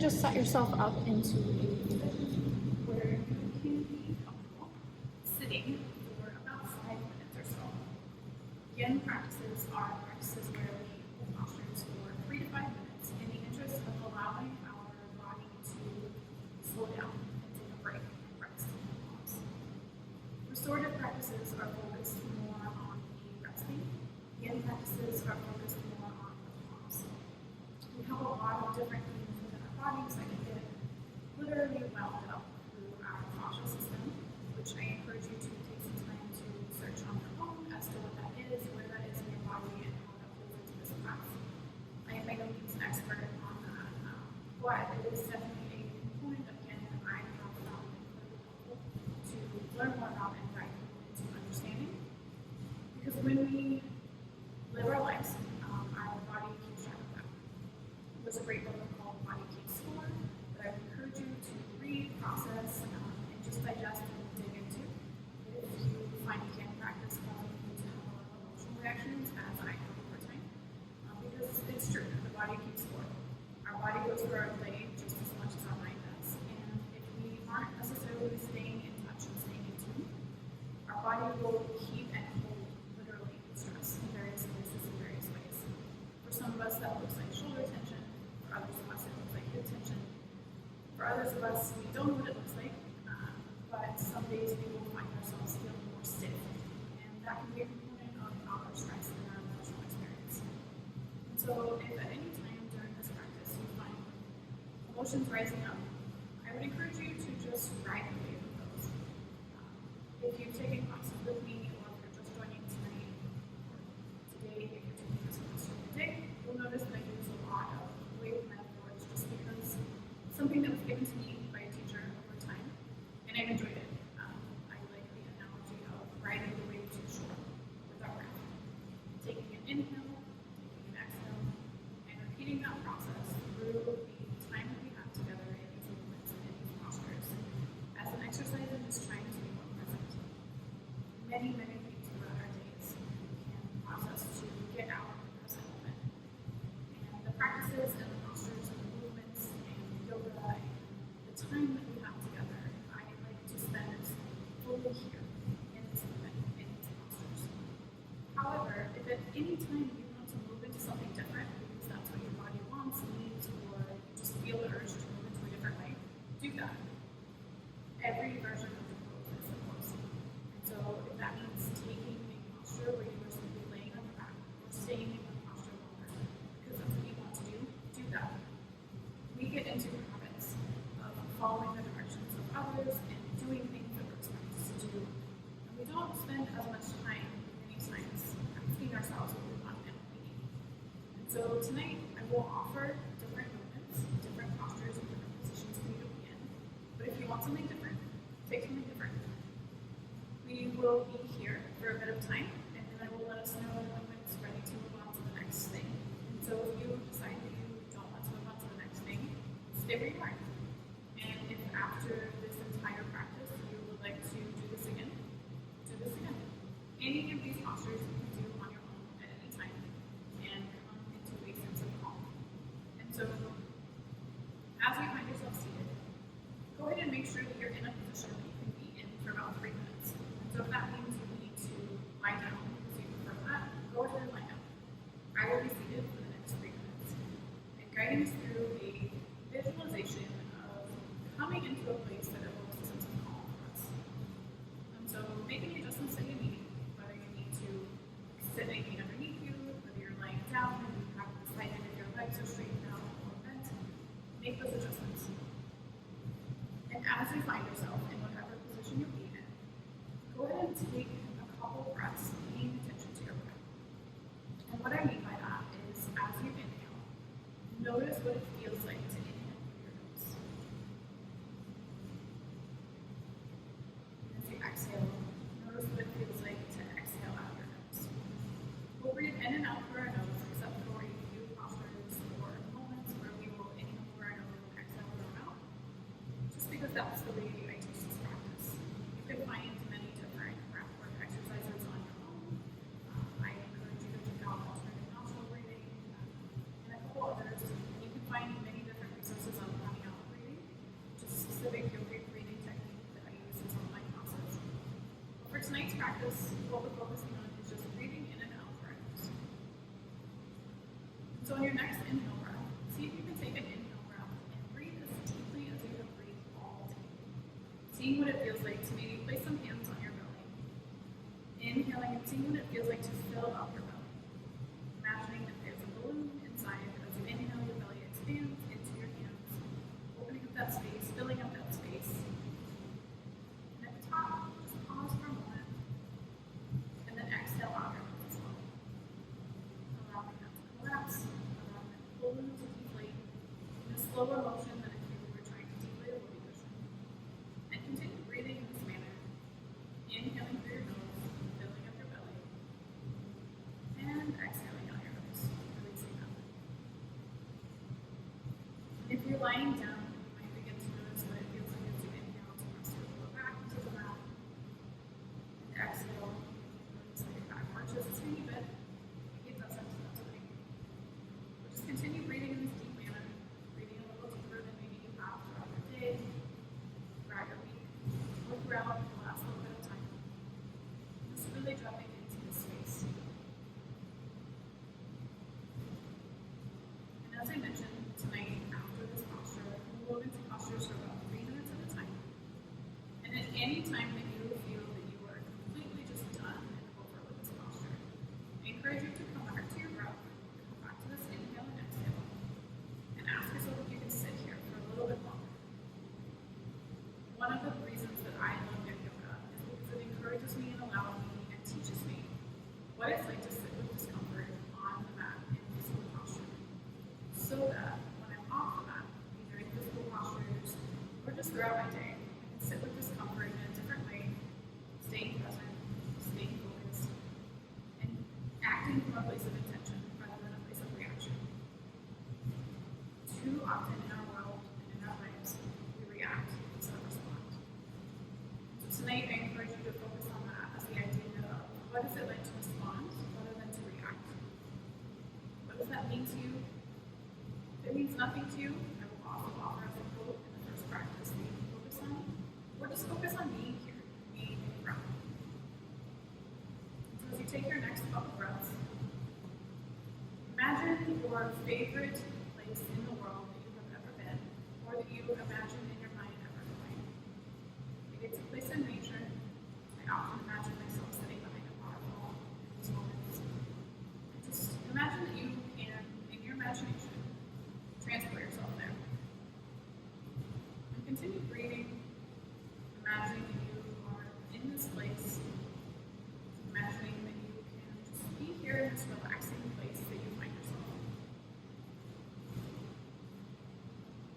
Just set yourself up into a position where you can be comfortable sitting for about 5 minutes or so. Again, practices are practices where we hold postures for 3 to 5 minutes in the interest of allowing our body to slow down and take a break and rest and pause. Restorative practices are focused more on the resting. Again, practices are focused more on the pause. We have a lot of different things bodies that can get literally wound up through our fascial system, which I encourage you to take some time to search on your own as to what that is, where that is in your body, and how that plays into this class. I am by no means an expert on that, but it is definitely a component, again, that I have found incredibly helpful to learn more about and dive into understanding. Because when we live our lives, our body keeps track of that. There's a great book called Body Keeps Score that I would encourage you to read, process, and just digest and dig into. If you find you can practice causing you to have a lot of emotional reactions, as I have over time, because it's true, the body keeps score. Our body goes through our day just as much as our mind does, and if we aren't necessarily staying in touch and staying in tune, our body will keep and hold literally stress in various places in various ways. For some of us, that looks like shoulder tension. For others of us, it looks like hip tension. For others of us, we don't know what it looks like, but some days we will find ourselves feeling more stiff, and that can be a component of our stress and our emotional experience. And so, if at any time during this practice you find emotions rising up, I would encourage you to just ride the wave of those. If you've taken classes with me, or if you're just joining tonight, or today, if you're taking this class during the day, you'll notice that I use a lot of wave metaphors just because something that was given to me by a teacher over time, and I've enjoyed it. I like the analogy of riding the wave to the shore with our breath. Taking an inhale, taking an exhale, and repeating that process through the time that we have together in these movements and in these postures as an exercise in just trying to be more present. Many, many things throughout our days can cause us to get out of the present moment. And the practices and the postures and the movements and yoga and the time that we have together, I like to spend fully here in this movement, in these postures. However, if at any time you want to move into something different because that's what your body wants, needs, or you just feel the urge to move into a different way, do that. Every version of the pose is a pose. And so if that means taking a posture where you are simply laying on your back or staying in one posture longer, because that's what you want to do that. We get into habits of following the directions of others and doing things that we're expected to do. And we don't spend as much time many times asking ourselves what we want and what we need. And so tonight I will offer different movements, different postures, and different positions for you to be in. But if you want something different, take something different. We will be here for a bit of time, and then I will let us know when it's ready to move on to the next thing. And so if you decide that you don't want to move on to the next thing, stay where you are. And if after this entire practice you would like to do this again, do this again. Any of these postures you can do on your own at any time and come into a sense of calm. And so as you find yourself seated, go ahead and make sure that you're in a position that you can be in for about 3 minutes. And so if that means you need to lie down because you prefer that, go ahead and lie down. I will be seated for the next 3 minutes and guiding us through a visualization of coming into a place that evokes a sense of calm for us. And so make any adjustments that you need, whether you need to sit anything underneath you, whether you're lying down and you have decided if your legs are straightened out or bent, make those adjustments. And as you find yourself in whatever position you're being in, go ahead and take a couple breaths, paying attention to your breath. And what I mean by that is, as you inhale, notice what it feels like to inhale through your nose. And as you exhale, notice what it feels like to exhale out your nose. We'll breathe in and out through our nose, except for a few postures or moments where we will inhale through our nose and exhale through our mouth, just because that's the way I teach this practice. You can find many different breathwork exercises on your own. I encourage you to check out alternative nostril breathing and a couple others. And you can find many different resources on specific yogic breathing technique that I use in some of my classes. But for tonight's practice, what we're focusing on is just breathing in and out for our nose. So on your next inhale breath, see if you can take an inhale breath and breathe as deeply as you have breathed all day. Seeing what it feels like to maybe place some hands on your belly. Inhaling and seeing what it feels like to fill up your belly. Imagining that there's a balloon inside as you inhale, your belly expands into your hands, opening up that space, filling up that space. And at the top, just pause for a moment, and then exhale out your mouth as well. Allowing that to collapse, allowing that balloon to deflate in a slower motion than if you were trying to deflate a whoopee cushion. And continue breathing in this manner, inhaling through your nose, filling up your belly, and exhaling out your nose, releasing that. If you're lying down, you might begin to notice what it feels like as you inhale to press your lower back into the mat. And exhale, notice that your back arches a tiny bit. Maybe it doesn't, that's okay. But just continue breathing in this deep manner, breathing a little deeper than maybe you have throughout your day, throughout your week, or throughout the last little bit of time. Just really dropping into this space. And as I mentioned, tonight, after this posture, we'll move into postures for about 3 minutes at a time. And at any time that you feel that you are completely just done and over with this posture, I encourage you to come back to your breath, come back to this inhale and exhale, and ask yourself if you can sit here for a little bit longer. One of the reasons that I love yoga is because it encourages me and allows me and teaches me what it's like to sit with discomfort on the mat in physical posture, so that when I'm off the mat, either in physical postures or just throughout my day, I can sit with discomfort in a different way, staying present, staying focused, and acting from a place of intention rather than a place of reaction. Too often in our world and in our lives, we react instead of respond. So tonight, I encourage you to focus on that as the idea of what is it like to respond rather than to react. What does that mean to you? If it means nothing to you, I will also offer as a quote in the first practice that you can focus on, or just focus on being here, being in the breath. So as you take your next couple breaths, imagine your favorite place in the world that you have ever been, or that you imagine in your mind ever going. Maybe it's a place in nature. I often imagine myself sitting behind a waterfall in these moments. And just imagine that you can, in your imagination, transport yourself there. And continue breathing, imagining that you are in this place, imagining that you can just be here in this relaxing place that you find yourself.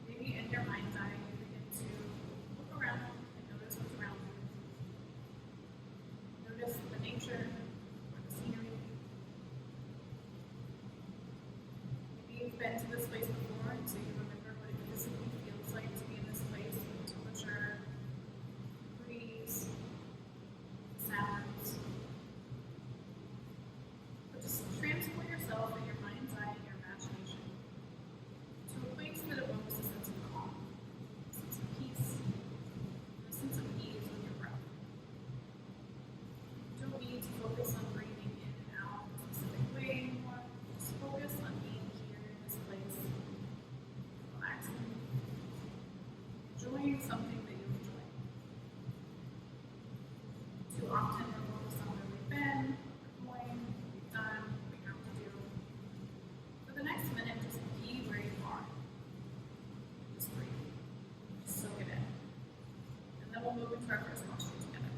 Maybe in your mind's eye, you begin to look around and notice what's around you. Notice the nature or the scenery. Maybe you've been to this place before, and so you remember what it physically feels like to be in this place with the temperature, breeze, sounds. But just transport yourself in your mind's eye and your imagination to a place that evokes a sense of calm, a sense of peace, and a sense of ease with your breath. You don't need to focus on breathing in and out in a specific way anymore. Just focus on being here in this place, relaxing, enjoying something that you enjoy. Too often we're focused on where we've been, what we're going, what we've done, what we have to do. For the next minute, just be where you are. Just breathe. Just soak it in. And then we'll move into our first posture together.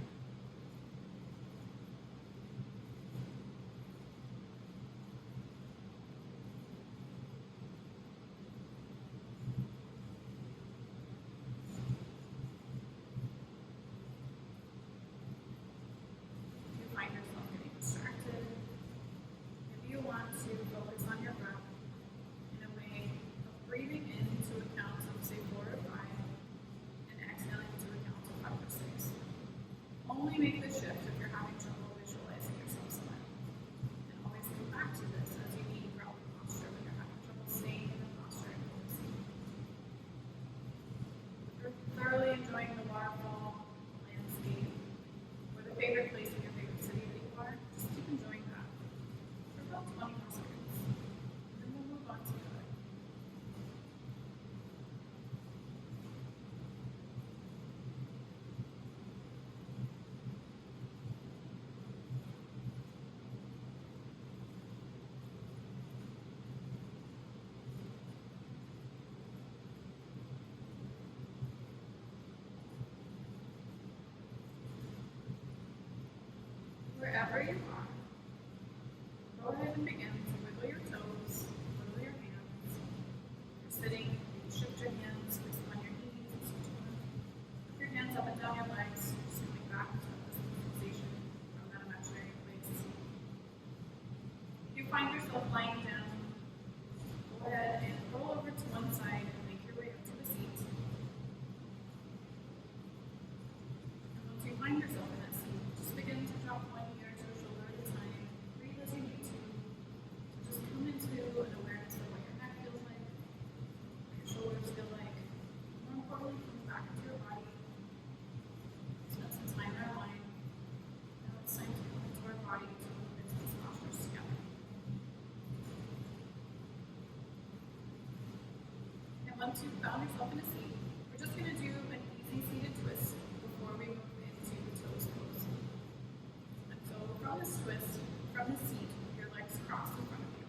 enjoying the waterfall, landscape, or the favorite place in your favorite city that you are, just keep enjoying that for about 20 more seconds. And then we'll move on to the other. Wherever you are, go ahead and begin to wiggle your toes, wiggle your hands. If you're sitting, you shift your hands, place them on your knees, and switch them. Put your hands up and down your legs, just coming back to a sensation from that imaginary place. If you find yourself lying down, go ahead and roll over to one side and make your way up to the seat. And once you find yourself in that seat, just begin to drop one ear to a shoulder at a time. Breathe as you need to. So just come into an awareness of what your neck feels like, what your shoulders feel like. More importantly, come back into your body. Spend some time in our line. Now it's time to come into our body to move into these postures together. And once you've found yourself in a seat, we're just going to do an easy seated twist before we move into the toes pose. And so from this twist, from the seat, your legs cross in front of you.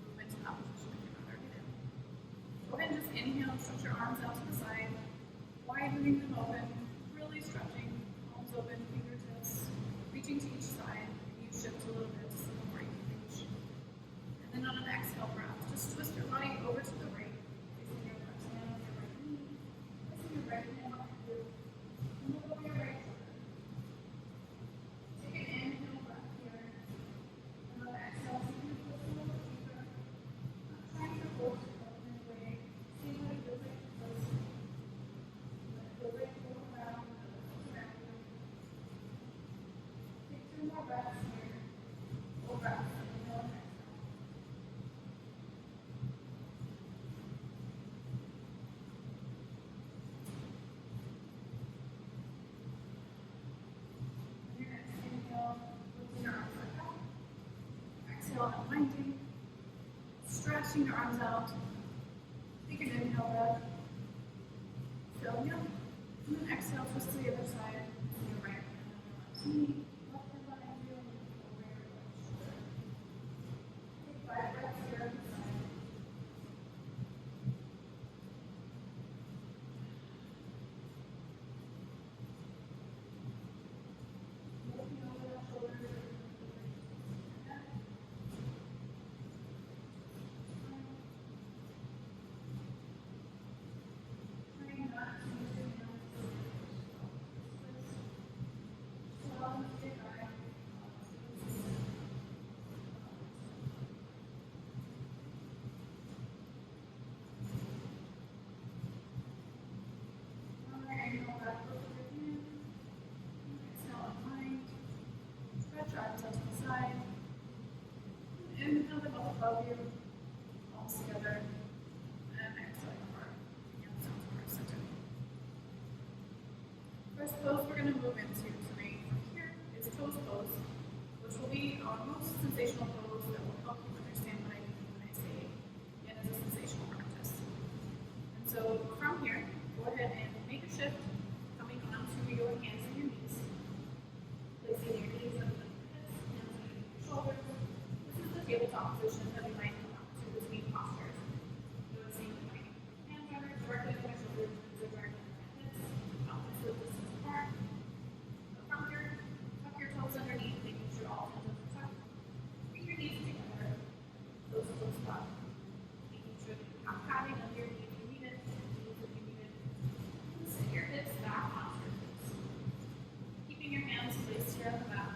Move into that position if you're not already there. Go ahead and just inhale, stretch your arms out to the side, widening them open, really stretching, palms open, fingertips, reaching to each side. You shift a little bit to see how far you can reach. And then on an exhale breath, just twist your body over to the right, placing your left hand on your right knee, placing your right hand on your glute, and look over your right shoulder. Take an inhale breath here, and on the exhale, see if you can twist a little deeper. Not trying to force yourself in any way. See what it feels like to twist. What it feels like to go around, around you. Take 2 more breaths here. Full breaths, inhale and exhale. Your next inhale, lifting your arms back up. Exhale, unwinding. Stretching your arms out. Take an inhale breath. Filling up. And then exhale, twist to the other side. And your right hand on your left knee. Left hand behind you. And over your left shoulder. Take 5 breaths here on the side. Looking over that shoulder. Turning back to use your hands to twist. Swell into your eye. Inhale back over your hand. Exhale, unwind. Stretch your arms out to the side. Inhale them up above you, palms together. And exhale your heart. Hands down to our center. First pose we're going to move into tonight from here is toes pose, which will be our most sensational pose that will help you understand what I mean when I say it is a sensational practice. And so from here, go ahead and make a shift, coming onto your hands and your knees. Placing your knees under the hips, hands underneath your shoulders. This is the tabletop position that we might come up to between postures. Noticing my hands are directly on my shoulders, knees are directly on my hips, opposite the distance apart. But from here, tuck your toes underneath, making sure all hands are tucked. Bring your knees together, close to the spot. Making sure that you have padding under your knee if you need it, knees if you need it. Sit your hips back onto your hips. Keeping your hands placed here on the back.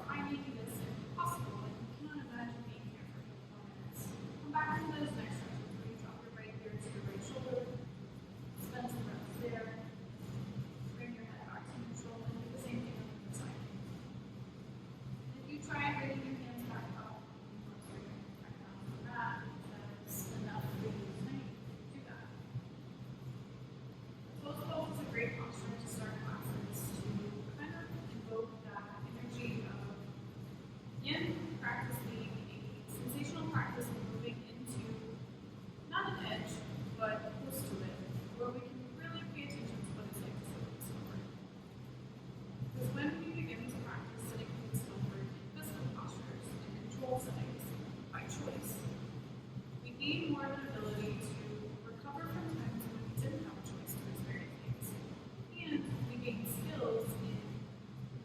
I making this impossible, and you cannot imagine being here for 4 minutes. Come back to those next stretches where you drop your right ear to your right shoulder, spend some breaths there, bring your head back to neutral, and do the same thing on the other side. And if you try bringing your hands back up, bring your hands back down to the mat, that is enough for you tonight. Do that. Close pose is a great posture to start classes to kind of invoke that energy of, again, practice being a sensational practice of moving into not an edge, but close to it, where we can really pay attention to what it's like to sit with discomfort. Because when we begin to practice sitting with discomfort in physical postures and control settings by choice, we gain more of an ability to recover from times when we didn't have a choice to experience things. And we gain skills in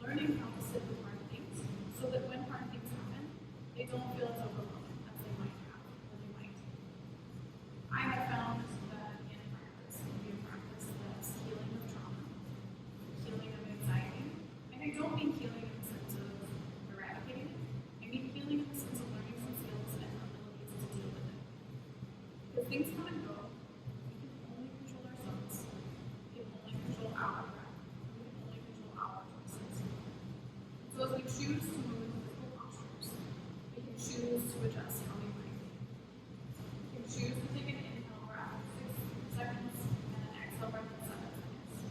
learning how to sit with hard things so that when hard things happen, they don't feel as overwhelming as they might have or they might. I have found that in practice can be a practice that's healing of trauma, healing of anxiety, and I don't mean healing in the sense of eradicating it, I mean healing in the sense of learning some skills and abilities to deal with it. Because things come and go, we can only control ourselves, we can only control our breath, we can only control our choices. So as we choose to move into physical postures, we can choose to adjust how we breathe. We can choose to take an inhale breath for 6 seconds and an exhale breath for 7 seconds.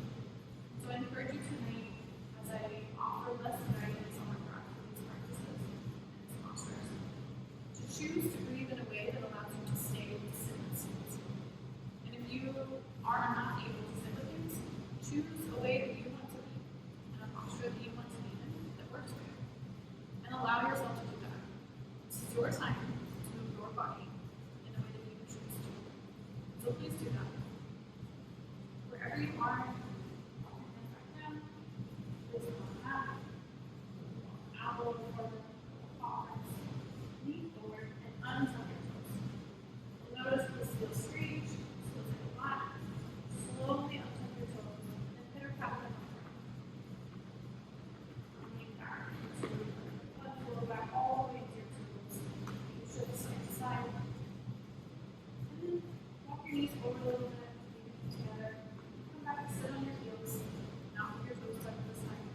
So I encourage you tonight, as I offer less guidance on our breath for these practices and these postures, to choose to breathe in a way that allows you to stay with things. And if you are not able to sit with things, choose a way that you want to be, and a posture that you want to be in that works for you. And allow yourself to do that. This is your time to move your body in a way that you choose to. So please do that. Wherever you are, walk your hands back down, place them on the mat, elbow forward, palms, knee forward, and untuck your toes. You'll notice this feels strange, this feels like a lot. Slowly untuck your toes and pitter pat them on the ground. Coming back into the blood flow back all the way to your toes. You shift side to side. And then walk your knees over a little bit, leave them together. Come back and sit on your heels. Now with your toes tucked to the side.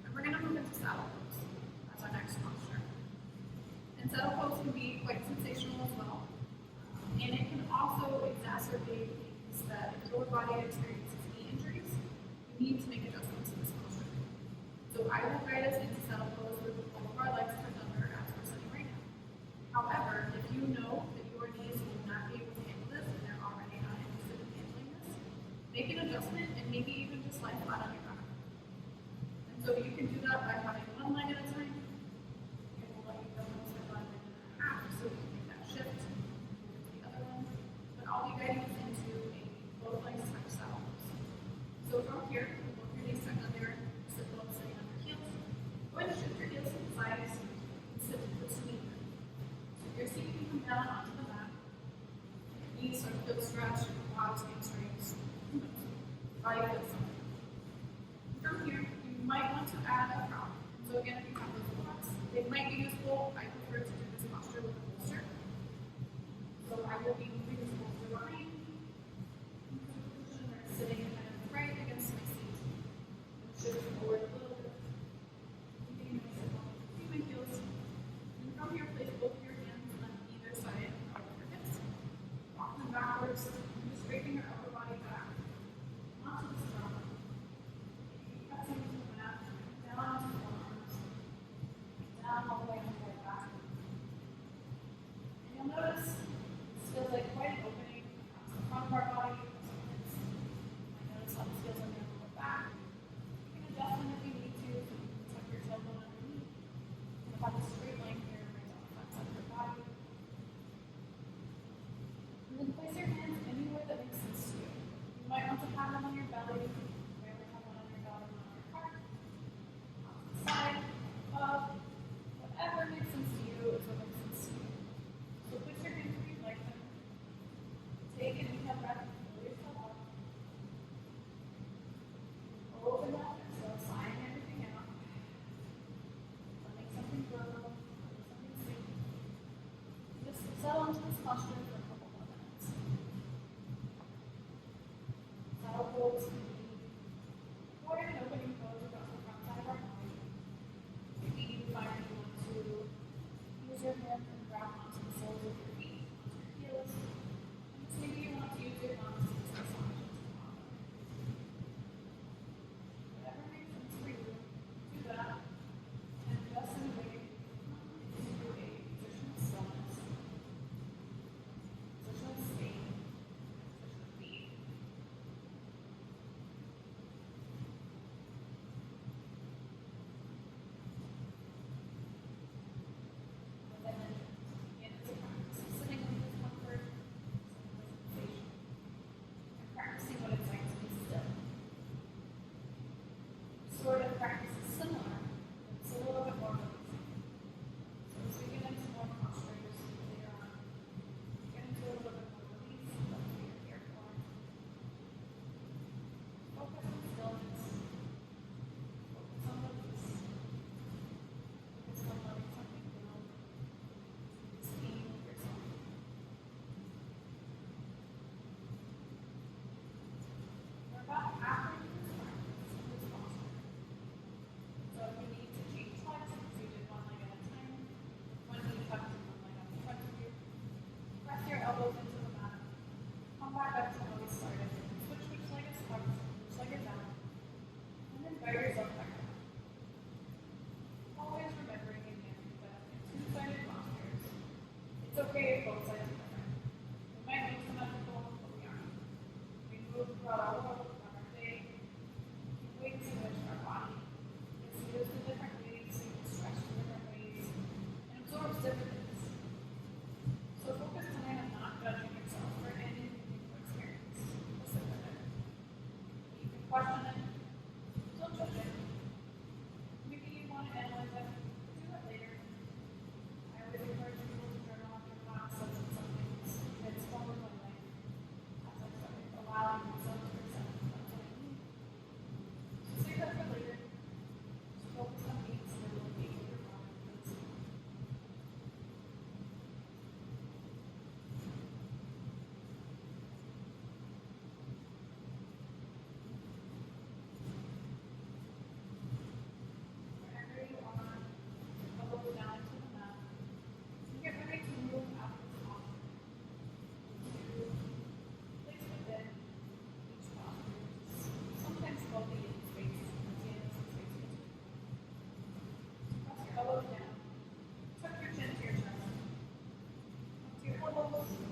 And we're going to move into saddle pose as our next posture. And saddle pose can be quite sensational as well. And it can also exacerbate things that if your body experiences knee injuries, you need to make adjustments in this posture. So I will guide us into saddle pose with all of our legs turned under as we're sitting right now. However, if you know that your knees will not be able to handle this and they're already not interested in handling this, make an adjustment and maybe even just lie flat on your back. And so you can do that by having one leg at a time. And we'll let you go and step on leg and a half so you can make that shift. The other one, but I'll be guiding us into a both legs touch saddle pose. So from here, both your knees tucked under, sit both sitting on your heels. Go ahead and shift your heels to the sides and sit with SUPINE. So if you're seated, you come down onto the mat. Your knees start to feel stretched, your quads, hamstrings, body feels something. From here, you might want to add a prop. So again, if you have those blocks, they might be useful. I prefer to do this posture with a bolster. So I will be moving this bolster behind, into a position where it's sitting kind of right against my seat. And shift forward a little bit. Keeping myself on my heels. And from here, place both your hands on either side of your hips. Walk them backwards, and just scraping your upper body back. Onto the stomach. Pressing into the mat, down to the forearms, down all the way to the back. And you'll notice this feels like question it, don't judge it. Maybe you want to analyze it, do it later. I always encourage people to journal after class, so it's something that's formed my life. As I started allowing myself to accept that's what I need. So save that for later. Just focus on being still and being with your body. Wherever you are, elbows down into the mat. And get ready to move out of this posture. To place within each posture, sometimes called the in space, and the in space. Press your elbows down. Tuck your chin to your chest. Up to your elbows, to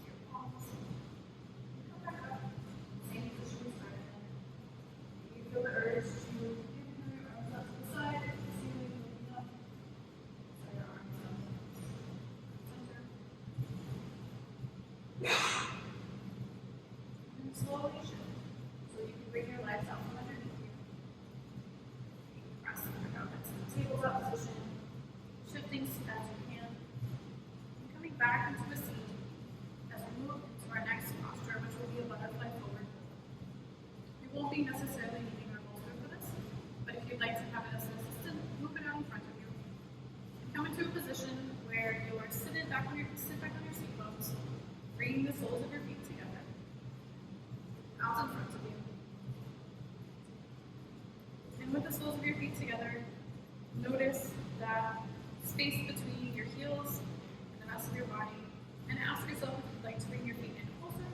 your palms. Come back up. Same position we started in. You feel the urge to move your arms up to the side, to the ceiling, looking up. So your arms up. Center. And slowly shift. So you can bring your legs out from underneath you. You can press back up into the tabletop position, shifting as you can. And coming back into a seat as we move into our next posture, which will be a butterfly forward. You won't be necessarily needing our bolster for this, but if you'd like to have it as an assistant, move it out in front of you. And come into a position where you are sit back on your seat bones, bringing the soles of your feet together, out in front of you. And with the soles of your feet together, notice that space between your heels and the rest of your body, and ask yourself if you'd like to bring your feet in closer,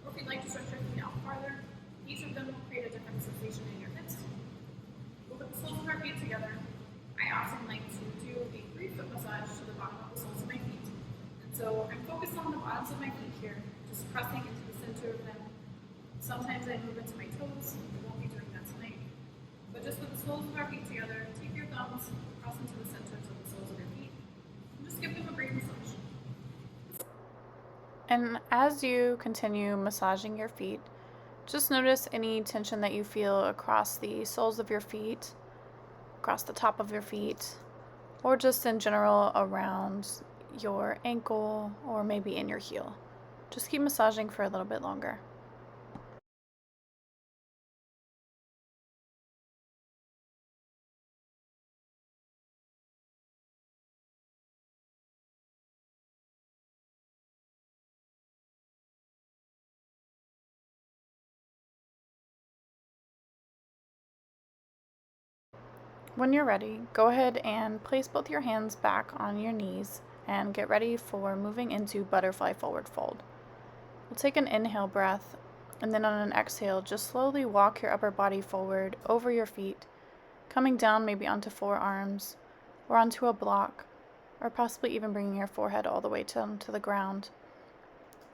or if you'd like to stretch your feet out farther. Each of them will create a different sensation in your hips. We'll put the soles of our feet together. I often like to do a brief foot massage to the bottom of the soles of my feet. And so I'm focused on the bottoms of my feet here, just pressing into the center of them. Sometimes I move into my toes. I won't be doing that tonight. But just with the soles of our feet together, take your thumbs, press into the centers of the soles of your feet, and just give them a brief massage. And as you continue massaging your feet, just notice any tension that you feel across the soles of your feet, across the top of your feet, or just in general around your ankle or maybe in your heel. Just keep massaging for a little bit longer. When you're ready, go ahead and place both your hands back on your knees and get ready for moving into butterfly forward fold. We'll take an inhale breath, and then on an exhale, just slowly walk your upper body forward over your feet, coming down maybe onto forearms or onto a block, or possibly even bringing your forehead all the way down to the ground.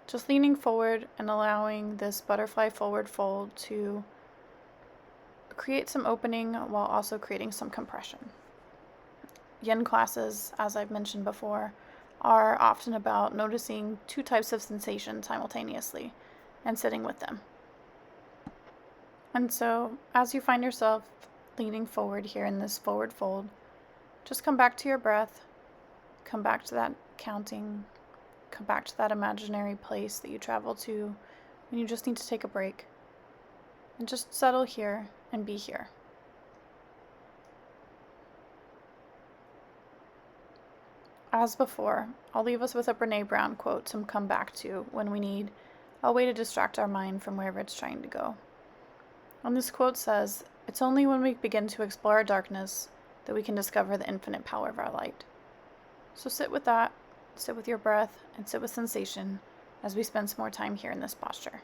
Just leaning forward and allowing this butterfly forward fold to create some opening while also creating some compression. Yin classes, as I've mentioned before, are often about noticing two types of sensation simultaneously and sitting with them. And so, as you find yourself leaning forward here in this forward fold, just come back to your breath, come back to that counting, come back to that imaginary place that you travel to when you just need to take a break, and just settle here and be here. As before, I'll leave us with a Brené Brown quote to come back to when we need a way to distract our mind from wherever it's trying to go. And this quote says, "It's only when we begin to explore our darkness that we can discover the infinite power of our light." So sit with that, sit with your breath, and sit with sensation as we spend some more time here in this posture.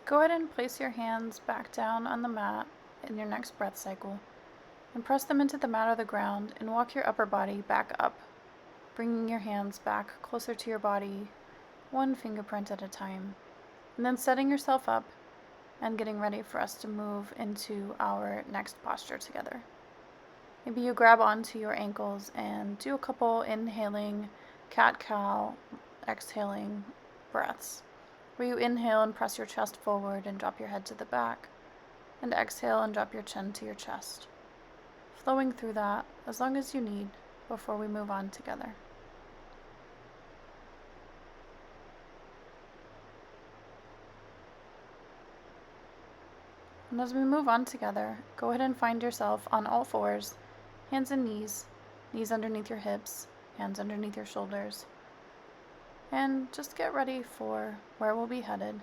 Go ahead and place your hands back down on the mat in your next breath cycle, and press them into the mat or the ground, and walk your upper body back up, bringing your hands back closer to your body, one fingerprint at a time, and then setting yourself up and getting ready for us to move into our next posture together. Maybe you grab onto your ankles and do a couple inhaling cat-cow, exhaling breaths, where you inhale and press your chest forward and drop your head to the back, and exhale and drop your chin to your chest, flowing through that as long as you need before we move on together. And as we move on together, go ahead and find yourself on all fours, hands and knees, knees underneath your hips, hands underneath your shoulders, and just get ready for where we'll be headed.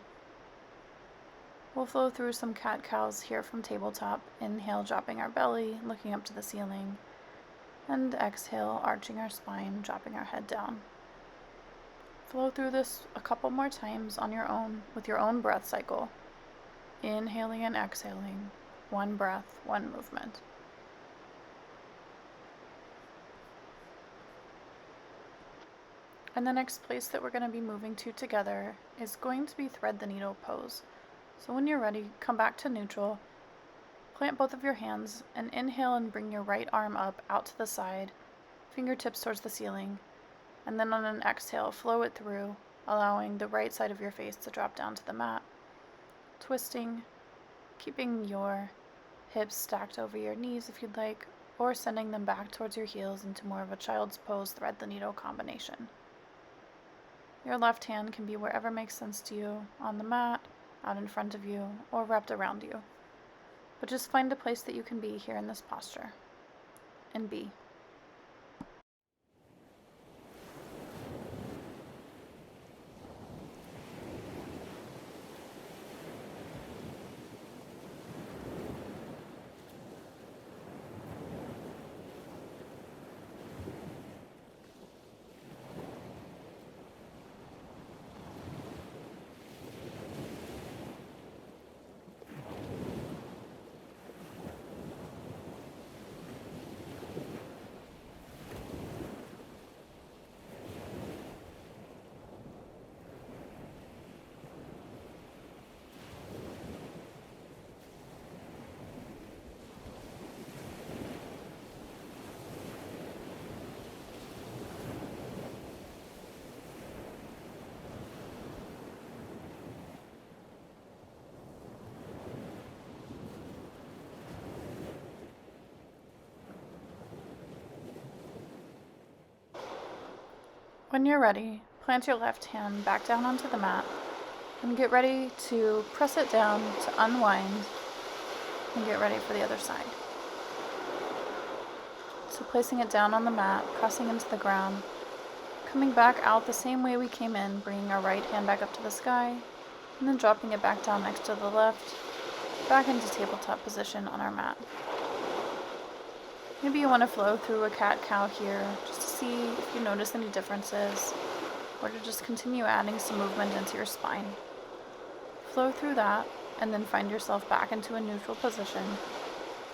We'll flow through some cat-cows here from tabletop. Inhale, dropping our belly, looking up to the ceiling, and exhale, arching our spine, dropping our head down. Flow through this a couple more times on your own, with your own breath cycle. Inhaling and exhaling, one breath, one movement. And the next place that we're going to be moving to together is going to be thread the needle pose. So when you're ready, come back to neutral, plant both of your hands, and inhale and bring your right arm up out to the side, fingertips towards the ceiling, and then on an exhale, flow it through, allowing the right side of your face to drop down to the mat, twisting, keeping your hips stacked over your knees if you'd like, or sending them back towards your heels into more of a child's pose thread the needle combination. Your left hand can be wherever makes sense to you, on the mat, out in front of you, or wrapped around you. But just find a place that you can be here in this posture, and be. When you're ready, plant your left hand back down onto the mat and get ready to press it down to unwind and get ready for the other side. So placing it down on the mat, pressing into the ground, coming back out the same way we came in, bringing our right hand back up to the sky, and then dropping it back down next to the left, back into tabletop position on our mat. Maybe you want to flow through a cat-cow here, just to see if you notice any differences, or to just continue adding some movement into your spine. Flow through that, and then find yourself back into a neutral position,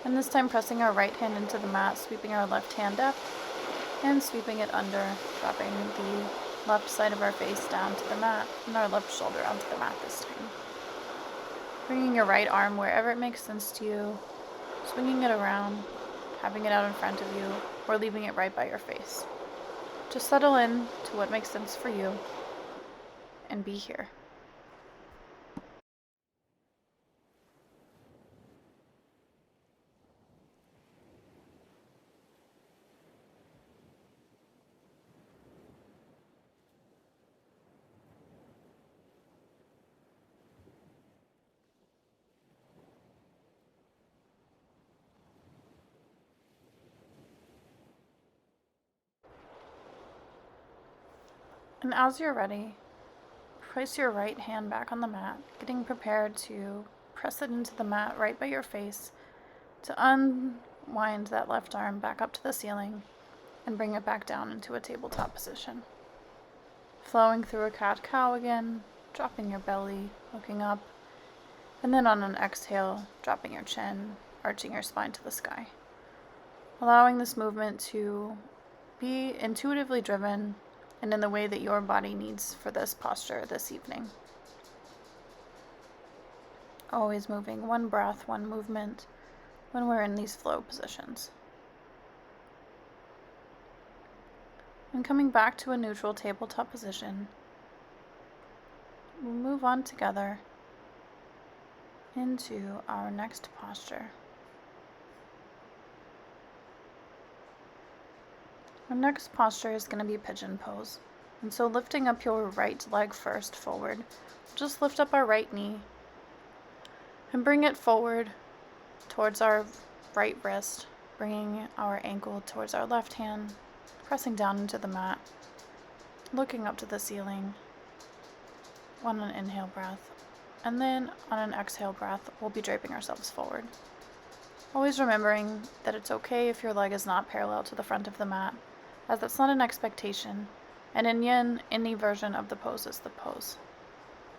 and this time pressing our right hand into the mat, sweeping our left hand up, and sweeping it under, dropping the left side of our face down to the mat, and our left shoulder onto the mat this time. Bringing your right arm wherever it makes sense to you, swinging it around, having it out in front of you, or leaving it right by your face. Just settle in to what makes sense for you, and be here. And as you're ready, place your right hand back on the mat, getting prepared to press it into the mat right by your face to unwind that left arm back up to the ceiling and bring it back down into a tabletop position. Flowing through a cat-cow again, dropping your belly, looking up, And then on an exhale, dropping your chin, arching your spine to the sky. Allowing this movement to be intuitively driven and in the way that your body needs for this posture this evening. Always moving one breath, one movement when we're in these flow positions. And coming back to a neutral tabletop position, we'll move on together into our next posture. Our next posture is going to be pigeon pose. And so lifting up your right leg first forward, just lift up our right knee and bring it forward towards our right wrist, bringing our ankle towards our left hand, pressing down into the mat, looking up to the ceiling on an inhale breath. And then on an exhale breath, we'll be draping ourselves forward. Always remembering that it's okay if your leg is not parallel to the front of the mat, as that's not an expectation, and in yin, any version of the pose is the pose.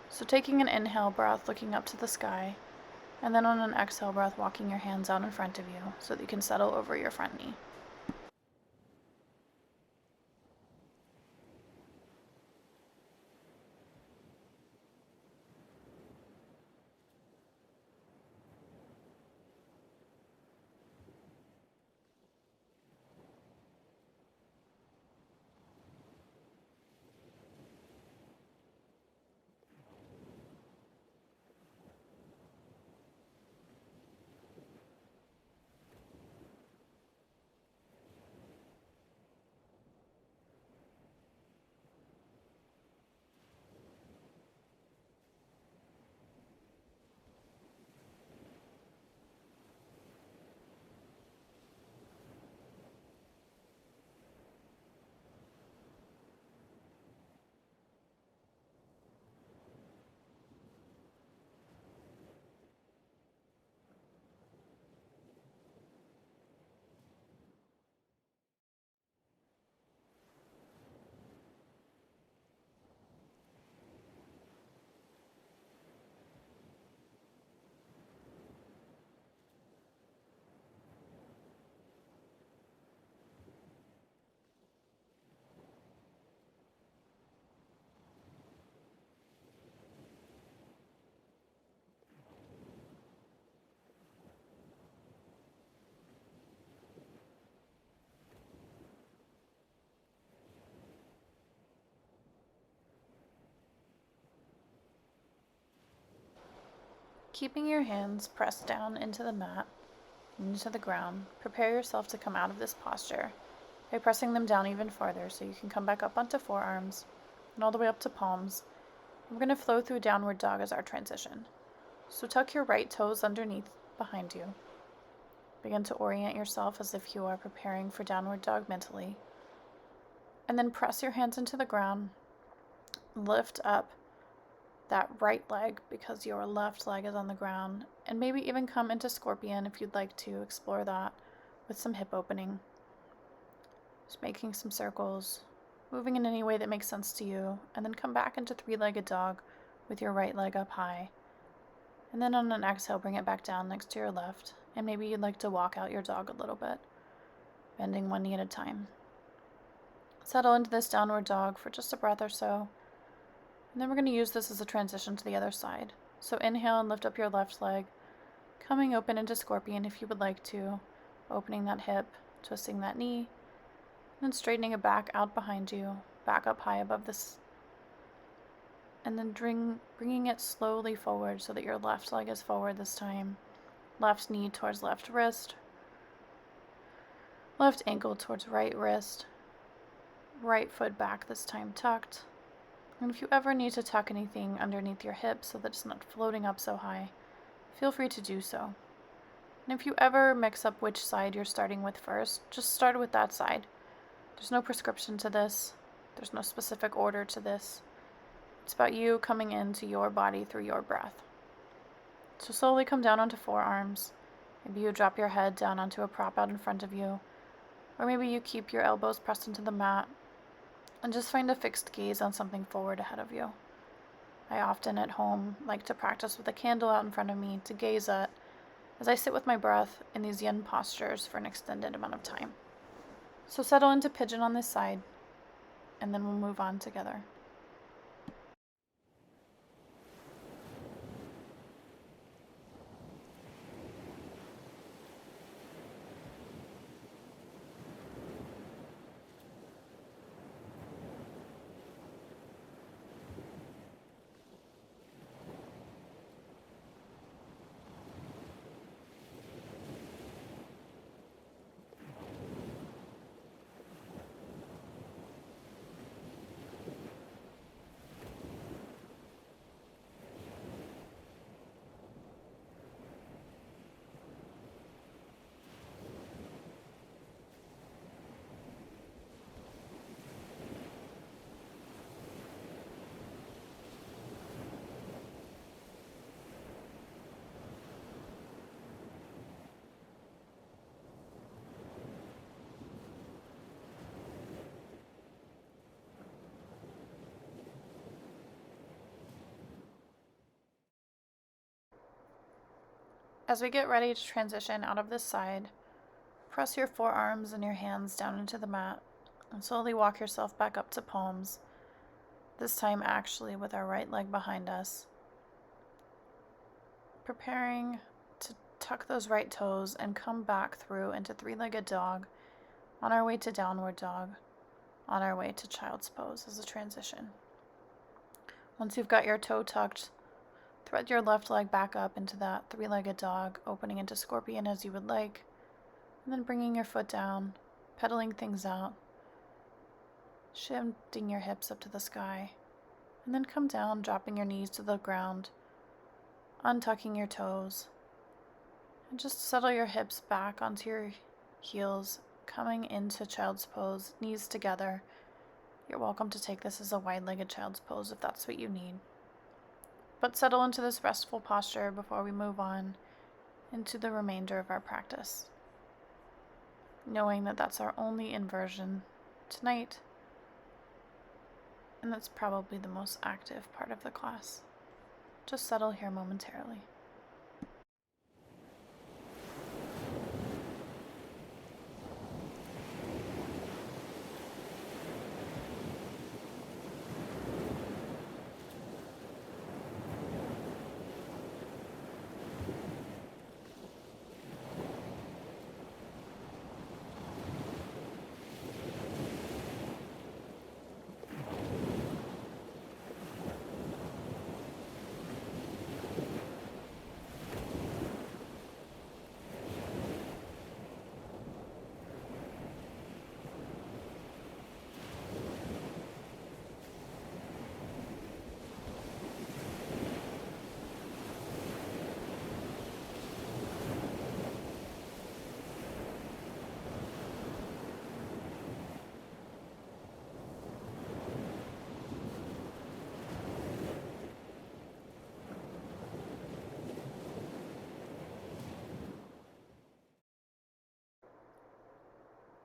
So taking an inhale breath, looking up to the sky, and then on an exhale breath, walking your hands out in front of you so that you can settle over your front knee. Keeping your hands pressed down into the mat, into the ground, prepare yourself to come out of this posture by pressing them down even farther so you can come back up onto forearms and all the way up to palms. We're going to flow through downward dog as our transition. So tuck your right toes underneath behind you. Begin to orient yourself as if you are preparing for downward dog mentally. And then press your hands into the ground. Lift up that right leg because your left leg is on the ground. And maybe even come into scorpion if you'd like to explore that with some hip opening. Just making some circles, moving in any way that makes sense to you. And then come back into three-legged dog with your right leg up high. And then on an exhale, bring it back down next to your left. And maybe you'd like to walk out your dog a little bit, bending one knee at a time. Settle into this downward dog for just a breath or so. And then we're going to use this as a transition to the other side. So inhale and lift up your left leg, coming open into scorpion if you would like to, opening that hip, twisting that knee, and then straightening it back out behind you, back up high above this. And then bringing it slowly forward so that your left leg is forward this time. Left knee towards left wrist. Left ankle towards right wrist. Right foot back this time tucked. And if you ever need to tuck anything underneath your hips so that it's not floating up so high, feel free to do so. And if you ever mix up which side you're starting with first, just start with that side. There's no prescription to this. There's no specific order to this. It's about you coming into your body through your breath. So slowly come down onto forearms. Maybe you drop your head down onto a prop out in front of you. Or maybe you keep your elbows pressed into the mat and just find a fixed gaze on something forward ahead of you. I often at home like to practice with a candle out in front of me to gaze at as I sit with my breath in these yin postures for an extended amount of time. So settle into pigeon on this side, and then we'll move on together. As we get ready to transition out of this side, press your forearms and your hands down into the mat and slowly walk yourself back up to palms, this time actually with our right leg behind us. Preparing to tuck those right toes and come back through into three-legged dog on our way to downward dog, on our way to child's pose as a transition. Once you've got your toe tucked, thread your left leg back up into that three-legged dog, opening into scorpion as you would like, and then bringing your foot down, pedaling things out, shifting your hips up to the sky, and then come down, dropping your knees to the ground, untucking your toes, and just settle your hips back onto your heels, coming into child's pose, knees together. You're welcome to take this as a wide-legged child's pose if that's what you need. But settle into this restful posture before we move on into the remainder of our practice, knowing that that's our only inversion tonight, and that's probably the most active part of the class. Just settle here momentarily.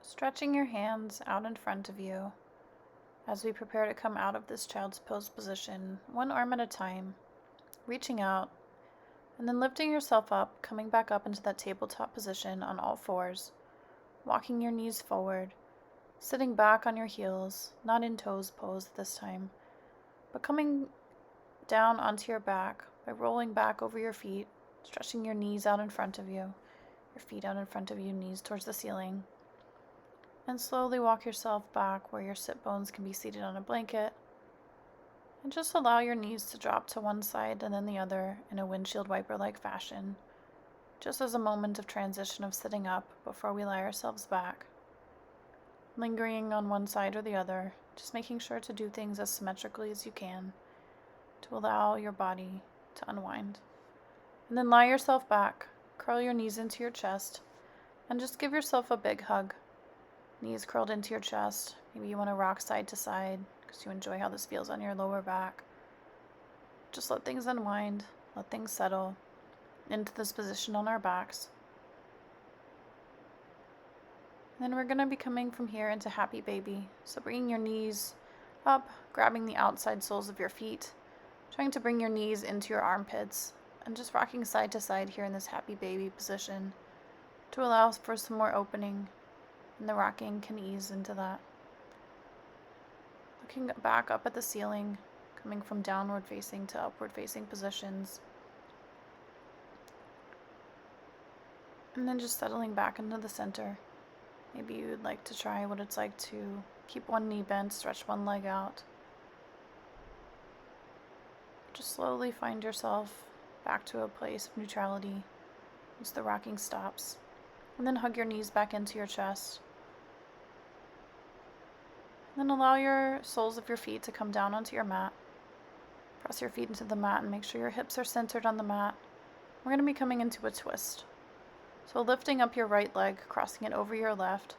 Stretching your hands out in front of you as we prepare to come out of this child's pose position, one arm at a time, reaching out, and then lifting yourself up, coming back up into that tabletop position on all fours, walking your knees forward, sitting back on your heels, not in toes pose this time, but coming down onto your back by rolling back over your feet, stretching your knees out in front of you, your feet out in front of you, knees towards the ceiling. And slowly walk yourself back where your sit bones can be seated on a blanket. And just allow your knees to drop to one side and then the other in a windshield wiper-like fashion, just as a moment of transition of sitting up before we lie ourselves back. Lingering on one side or the other, just making sure to do things as symmetrically as you can to allow your body to unwind. And then lie yourself back, curl your knees into your chest, and just give yourself a big hug. Knees curled into your chest. Maybe you want to rock side to side because you enjoy how this feels on your lower back. Just let things unwind, let things settle into this position on our backs. And then we're going to be coming from here into happy baby. So bringing your knees up, grabbing the outside soles of your feet, trying to bring your knees into your armpits and just rocking side to side here in this happy baby position to allow for some more opening, and the rocking can ease into that. Looking back up at the ceiling, coming from downward facing to upward facing positions, and then just settling back into the center. Maybe you would like to try what it's like to keep one knee bent, stretch one leg out. Just slowly find yourself back to a place of neutrality as the rocking stops. And then hug your knees back into your chest. And then allow your soles of your feet to come down onto your mat. Press your feet into the mat and make sure your hips are centered on the mat. We're going to be coming into a twist. So lifting up your right leg, crossing it over your left,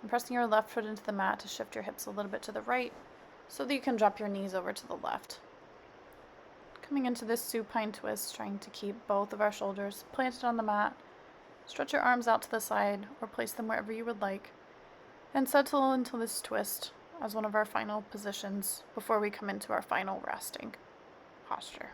and pressing your left foot into the mat to shift your hips a little bit to the right so that you can drop your knees over to the left. Coming into this supine twist, trying to keep both of our shoulders planted on the mat. Stretch your arms out to the side or place them wherever you would like, and settle into this twist as one of our final positions before we come into our final resting posture.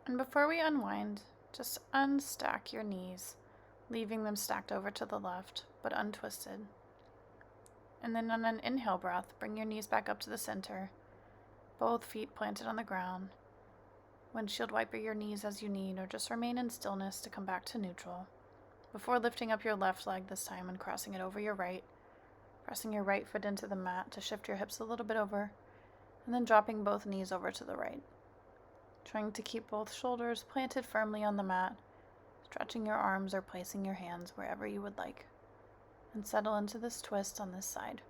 And before we unwind, just unstack your knees, leaving them stacked over to the left, but untwisted. And then on an inhale breath, bring your knees back up to the center, both feet planted on the ground. Windshield wiper your knees as you need, or just remain in stillness to come back to neutral. Before lifting up your left leg this time and crossing it over your right, pressing your right foot into the mat to shift your hips a little bit over, and then dropping both knees over to the right. Trying to keep both shoulders planted firmly on the mat, stretching your arms or placing your hands wherever you would like, and settle into this twist on this side.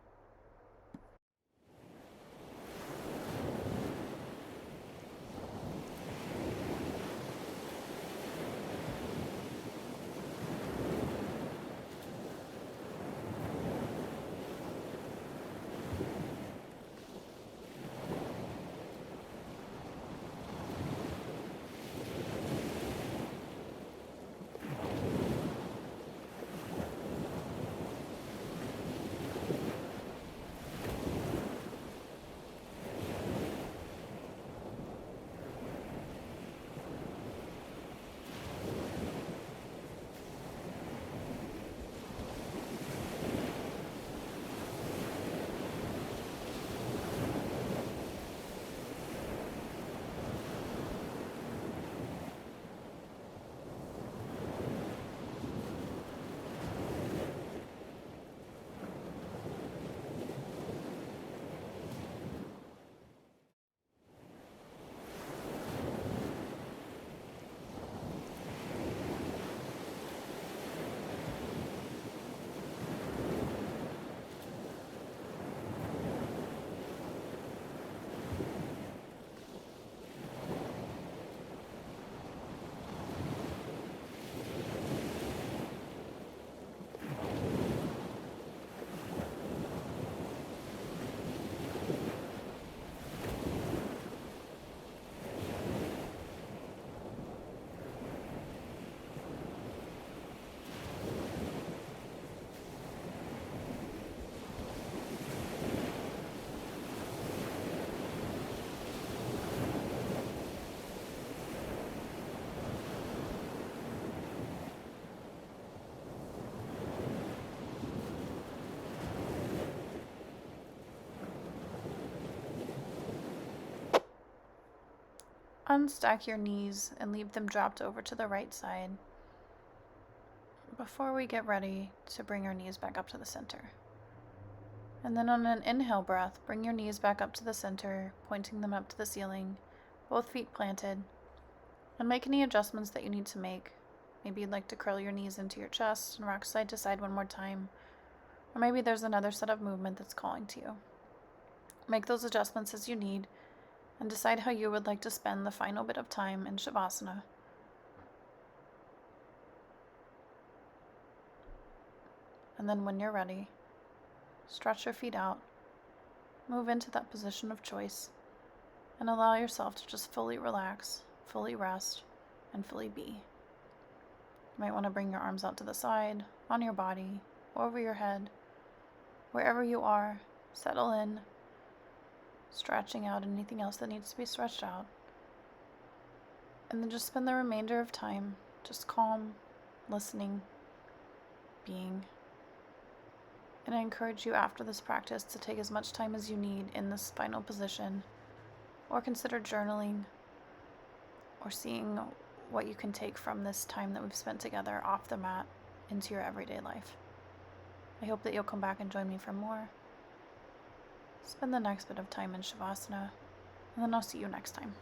unstack your knees and leave them dropped over to the right side before we get ready to bring our knees back up to the center. And then on an inhale breath, bring your knees back up to the center, pointing them up to the ceiling, both feet planted, and make any adjustments that you need to make. Maybe you'd like to curl your knees into your chest and rock side to side one more time, or maybe there's another set of movement that's calling to you. Make those adjustments as you need, and decide how you would like to spend the final bit of time in Shavasana. And then when you're ready, stretch your feet out, move into that position of choice, and allow yourself to just fully relax, fully rest, and fully be. You might want to bring your arms out to the side, on your body, over your head. Wherever you are, settle in, stretching out anything else that needs to be stretched out. And then just spend the remainder of time just calm, listening, being. And I encourage you after this practice to take as much time as you need in this final position, or consider journaling, or seeing what you can take from this time that we've spent together off the mat into your everyday life. I hope that you'll come back and join me for more. Spend the next bit of time in Shavasana, and then I'll see you next time.